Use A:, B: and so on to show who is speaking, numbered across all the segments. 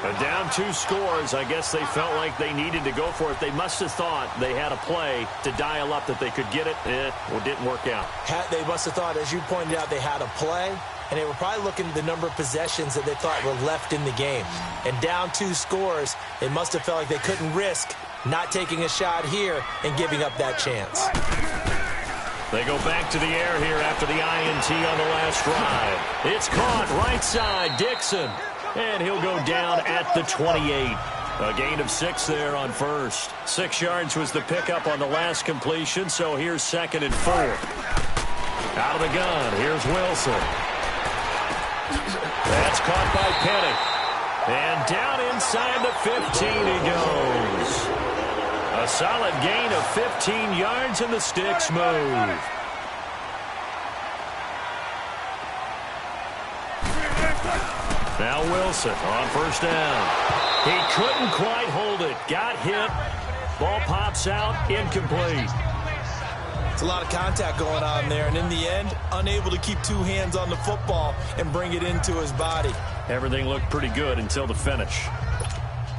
A: But down 2 scores, I guess they felt like they needed to go for it. They must have thought they had a play to dial up that they could get it. It didn't work out.
B: They must have thought, as you pointed out, they had a play, and they were probably looking at the number of possessions that they thought were left in the game. And down 2 scores, they must have felt like they couldn't risk not taking a shot here and giving up that chance.
A: They go back to the air here after the INT on the last drive. It's caught right side, Dixon. And he'll go down at the 28. A gain of 6 there on first. 6 yards was the pickup on the last completion, so here's 2nd and 4. Out of the gun, here's Wilson. That's caught by Penny. And down inside the 15 he goes. A solid gain of 15 yards, and the sticks move. Now Wilson on first down. He couldn't quite hold it. Got hit. Ball pops out. Incomplete.
B: It's a lot of contact going on there, and in the end, unable to keep 2 hands on the football and bring it into his body.
A: Everything looked pretty good until the finish.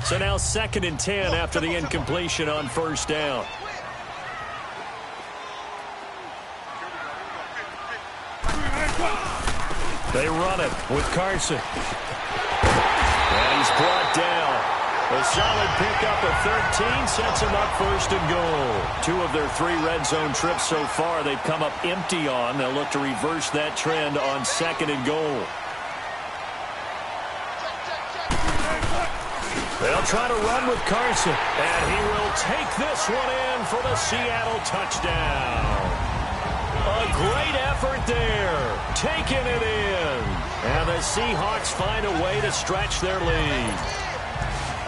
A: So now 2nd and 10 after the incompletion on first down. They run it with Carson. And he's brought down. A solid pickup of 13 sets him up 1st and goal. 2 of their 3 red zone trips so far they've come up empty on. They'll look to reverse that trend on 2nd and goal. They'll try to run with Carson. And he will take this one in for the Seattle touchdown. A great effort there. Taking it in. And the Seahawks find a way to stretch their lead.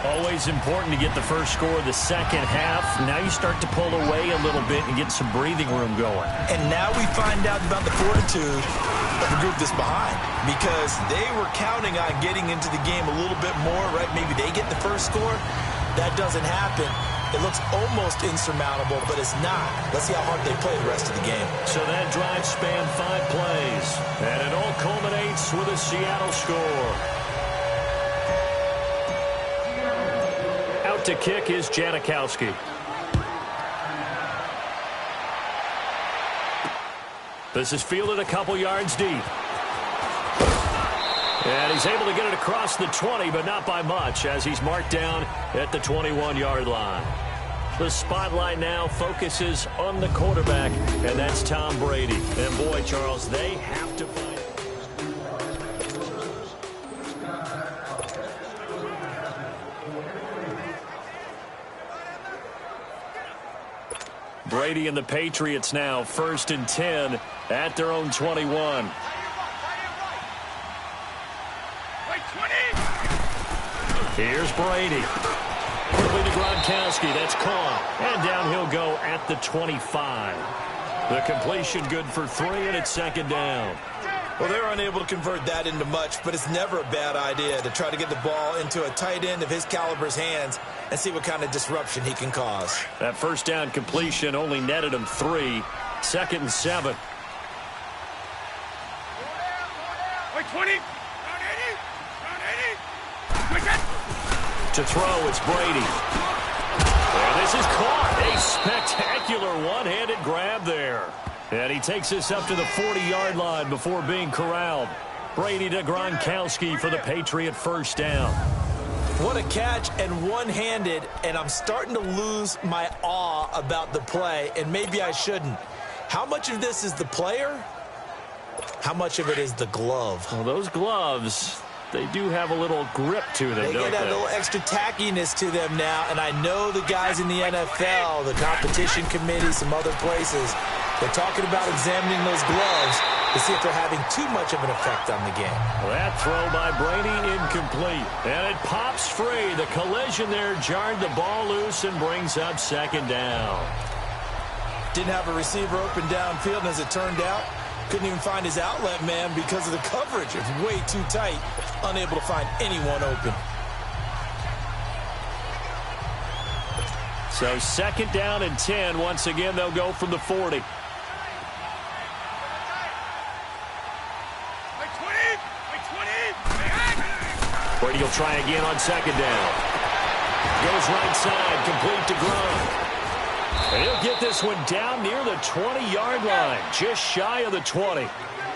A: Always important to get the first score of the second half. Now you start to pull away a little bit and get some breathing room going.
B: And now we find out about the fortitude of the group that's behind, because they were counting on getting into the game a little bit more, right? Maybe they get the first score. That doesn't happen. It looks almost insurmountable, but it's not. Let's see how hard they play the rest of the game. So that drive spanned 5 plays, and it all culminates with a Seattle score.
A: Out to kick is Janikowski. This is fielded a couple yards deep. And he's able to get it across the 20, but not by much, as he's marked down at the 21-yard line. The spotlight now focuses on the quarterback, and that's Tom Brady. And boy, Charles, they have to find it. Brady and the Patriots now 1st and 10 at their own 21. Here's Brady. Quickly to Gronkowski. That's caught. And down he'll go at the 25. The completion good for 3, and it's 2nd down.
B: Well, they're unable to convert that into much, but it's never a bad idea to try to get the ball into a tight end of his caliber's hands and see what kind of disruption he can cause.
A: That first down completion only netted him 3. 2nd and 7.
C: Wait, 20.
A: To throw, it's Brady. And this is caught. A spectacular one-handed grab there. And he takes this up to the 40-yard line before being corralled. Brady to Gronkowski for the Patriot first down.
B: What a catch, and one-handed, and I'm starting to lose my awe about the play, and maybe I shouldn't. How much of this is the player? How much of it is the glove?
A: Well, those gloves, they do have a little grip to them,
B: They
A: don't
B: get a little extra tackiness to them now, and I know the guys in the NFL, the competition committee, some other places, they're talking about examining those gloves to see if they're having too much of an effect on the game.
A: That throw by Brady incomplete. And it pops free. The collision there jarred the ball loose and brings up 2nd down.
B: Didn't have a receiver open downfield, and as it turned out, couldn't even find his outlet man because of the coverage. It's way too tight. Unable to find anyone open.
A: So 2nd down and 10. Once again, they'll go from the 40. Brady He'll try again on second down. Goes right side, complete to Gronk. And he'll get this one down near the 20-yard line, just shy of the 20.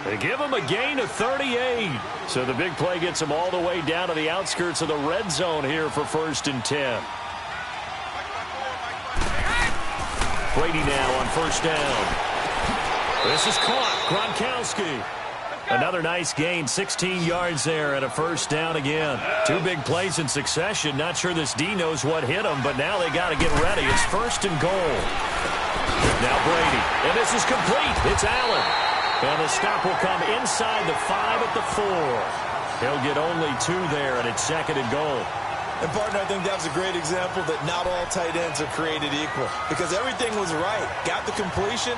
A: They give him a gain of 38. So the big play gets him all the way down to the outskirts of the red zone here for 1st and 10. Brady now on 1st down. This is caught. Gronkowski. Another nice gain, 16 yards there and a 1st down again. 2 big plays in succession. Not sure this D knows what hit him, but now they got to get ready. It's 1st and goal. Now Brady, and this is complete. It's Allen. And the stop will come inside the 5 at the 4. He'll get only 2 there, and it's 2nd and goal.
B: And, partner, I think that was a great example that not all tight ends are created equal. Because everything was right. Got the completion,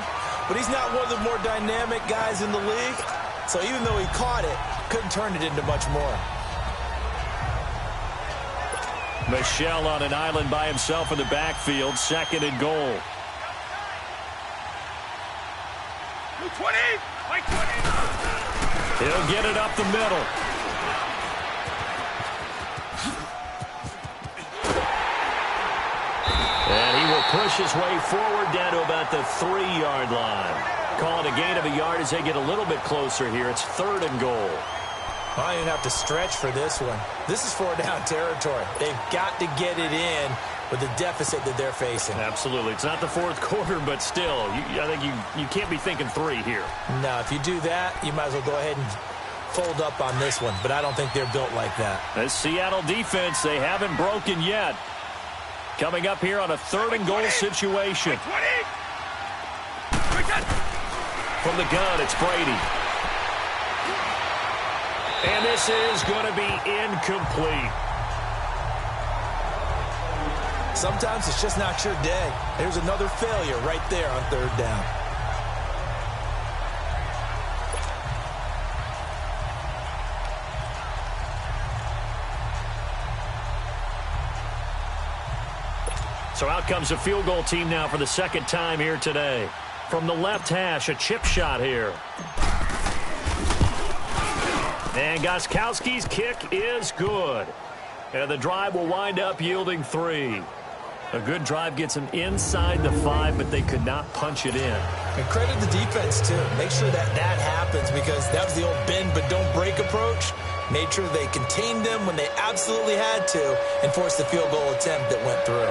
B: but he's not one of the more dynamic guys in the league. So even though he caught it, couldn't turn it into much more.
A: Michel on an island by himself in the backfield, 2nd and goal.
C: 20! Like 20!
A: He'll get it up the middle. And he will push his way forward down to about the 3-yard line. Call it a gain of a yard as they get a little bit closer here. It's 3rd and goal.
B: I don't even have to stretch for this one. This is 4-down territory. They've got to get it in with the deficit that they're facing.
A: Absolutely. It's not the 4th quarter, but still, I think you can't be thinking 3 here.
B: No, if you do that, you might as well go ahead and fold up on this one. But I don't think they're built like that.
A: This Seattle defense, they haven't broken yet. Coming up here on a 3rd and goal situation. From the gun, it's Brady. And this is going to be incomplete.
B: Sometimes it's just not your day. There's another failure right there on 3rd down.
A: So out comes the field goal team now for the 2nd time here today. From the left hash, a chip shot here. And Gostkowski's kick is good. And the drive will wind up yielding 3. A good drive gets them inside the 5, but they could not punch it in.
B: And credit the defense, too. Make sure that happens because that was the old bend but don't break approach. Made sure they contained them when they absolutely had to and forced the field goal attempt that went through.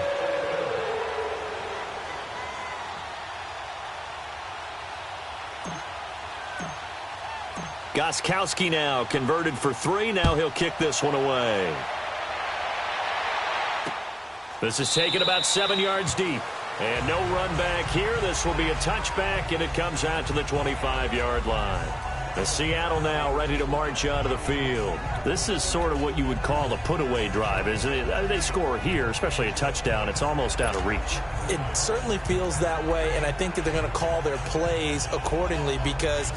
A: Gostkowski now converted for 3. Now he'll kick this one away. This is taken about 7 yards deep. And no run back here. This will be a touchback, and it comes out to the 25-yard line. The Seattle now ready to march onto the field. This is sort of what you would call a put-away drive. They score here, especially a touchdown. It's almost out of reach.
B: It certainly feels that way, and I think that they're going to call their plays accordingly because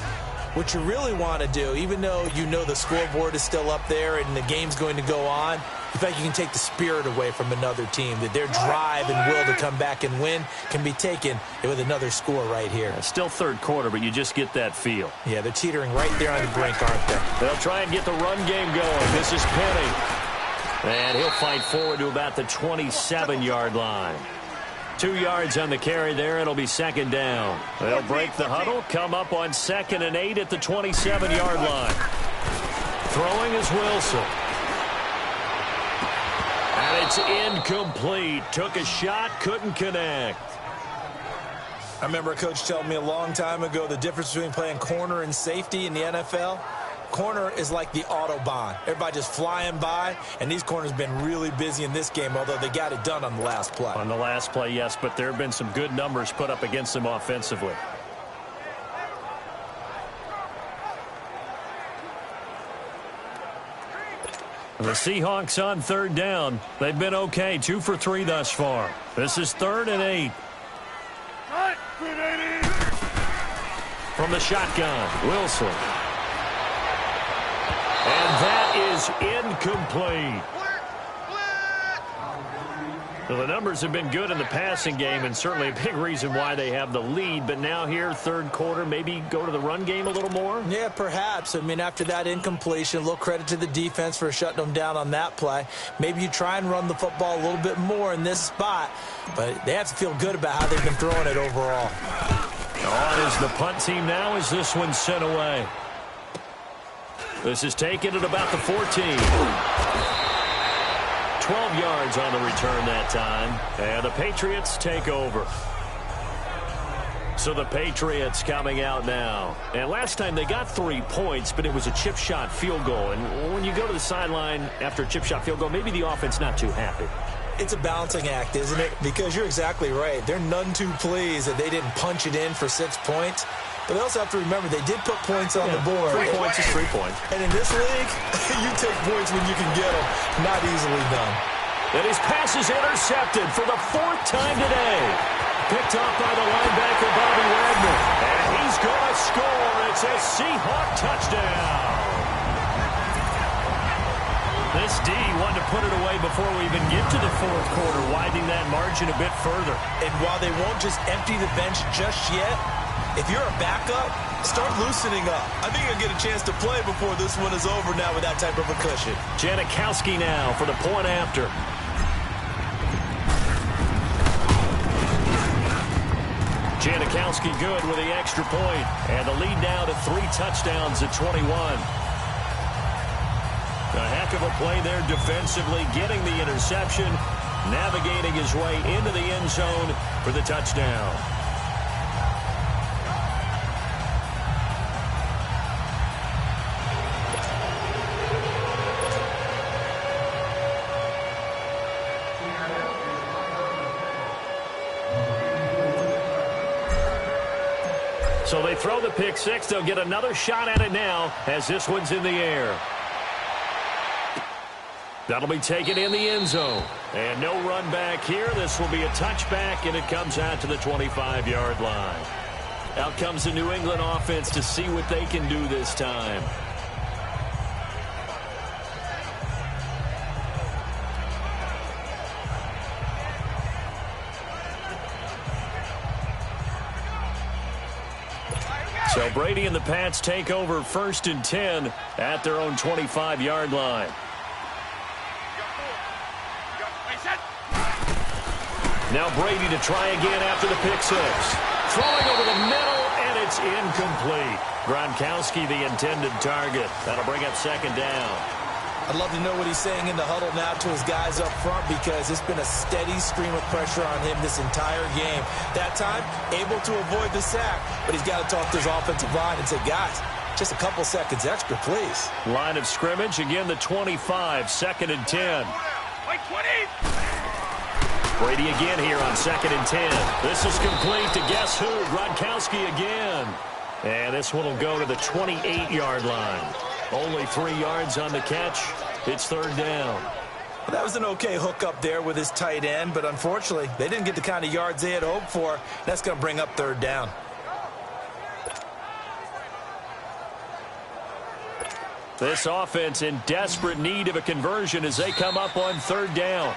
B: what you really want to do, even though you know the scoreboard is still up there and the game's going to go on, in fact, you can take the spirit away from another team, that their drive and will to come back and win can be taken with another score right here.
A: It's still 3rd quarter, but you just get that feel.
B: Yeah, they're teetering right there on the brink, aren't they?
A: They'll try and get the run game going. This is Penny. And he'll fight forward to about the 27-yard line. 2 yards on the carry there. It'll be 2nd down. They'll break the huddle, come up on 2nd and 8 at the 27-yard line. Throwing is Wilson. And it's incomplete. Took a shot, couldn't connect.
B: I remember a coach telling me a long time ago the difference between playing corner and safety in the NFL. Corner is like the Autobahn. Everybody just flying by, and these corners have been really busy in this game, although they got it done on the last play.
A: On the last play, yes, but there have been some good numbers put up against them offensively. The Seahawks on 3rd down. They've been okay, 2 for 3 thus far. This is 3rd and 8. From the shotgun, Wilson. And that is incomplete. Well, the numbers have been good in the passing game, and certainly a big reason why they have the lead. But now here, third quarter, maybe go to the run game a little more?
B: Yeah, perhaps. I mean, after that incompletion, a little credit to the defense for shutting them down on that play. Maybe you try and run the football a little bit more in this spot, but they have to feel good about how they've been throwing it overall.
A: On is the punt team now as this one's sent away. This is taken at about the 14. 12 yards on the return that time. And the Patriots take over. So the Patriots coming out now. And last time they got 3 points, but it was a chip shot field goal. And when you go to the sideline after a chip shot field goal, maybe the offense not too happy.
B: It's a balancing act, isn't it? Because you're exactly right. They're none too pleased that they didn't punch it in for 6 points. But they also have to remember they did put points on the board.
A: 3 points is 3 points.
B: And in this league, you take points when you can get them. Not easily done.
A: And his pass is intercepted for the 4th time today. Picked off by the linebacker, Bobby Wagner. And he's going to score. It's a Seahawk touchdown. This D wanted to put it away before we even get to the 4th quarter, widening that margin a bit further.
B: And while they won't just empty the bench just yet, if you're a backup, start loosening up. I think you'll get a chance to play before this one is over now with that type of a cushion.
A: Janikowski now for the point after. Janikowski good with the extra point. And the lead now to 3 touchdowns at 21. A heck of a play there defensively, getting the interception, navigating his way into the end zone for the touchdown. So they throw the pick six. They'll get another shot at it now as this one's in the air. That'll be taken in the end zone. And no run back here. This will be a touchback, and it comes out to the 25-yard line. Out comes the New England offense to see what they can do this time. So Brady and the Pats take over 1st and 10 at their own 25-yard line. Now Brady to try again after the pick six. Throwing over the middle, and it's incomplete. Gronkowski the intended target. That'll bring up 2nd down.
B: I'd love to know what he's saying in the huddle now to his guys up front, because it's been a steady stream of pressure on him this entire game. That time, able to avoid the sack, but he's got to talk to his offensive line and say, guys, just a couple seconds extra, please.
A: Line of scrimmage, again the 25, 2nd and 10. Brady again here on 2nd and 10. This is complete to guess who? Gronkowski again. And this one will go to the 28-yard line. Only 3 yards on the catch. It's 3rd down.
B: Well, that was an okay hookup there with his tight end, but unfortunately, they didn't get the kind of yards they had hoped for. That's going to bring up 3rd down.
A: This offense in desperate need of a conversion as they come up on 3rd down.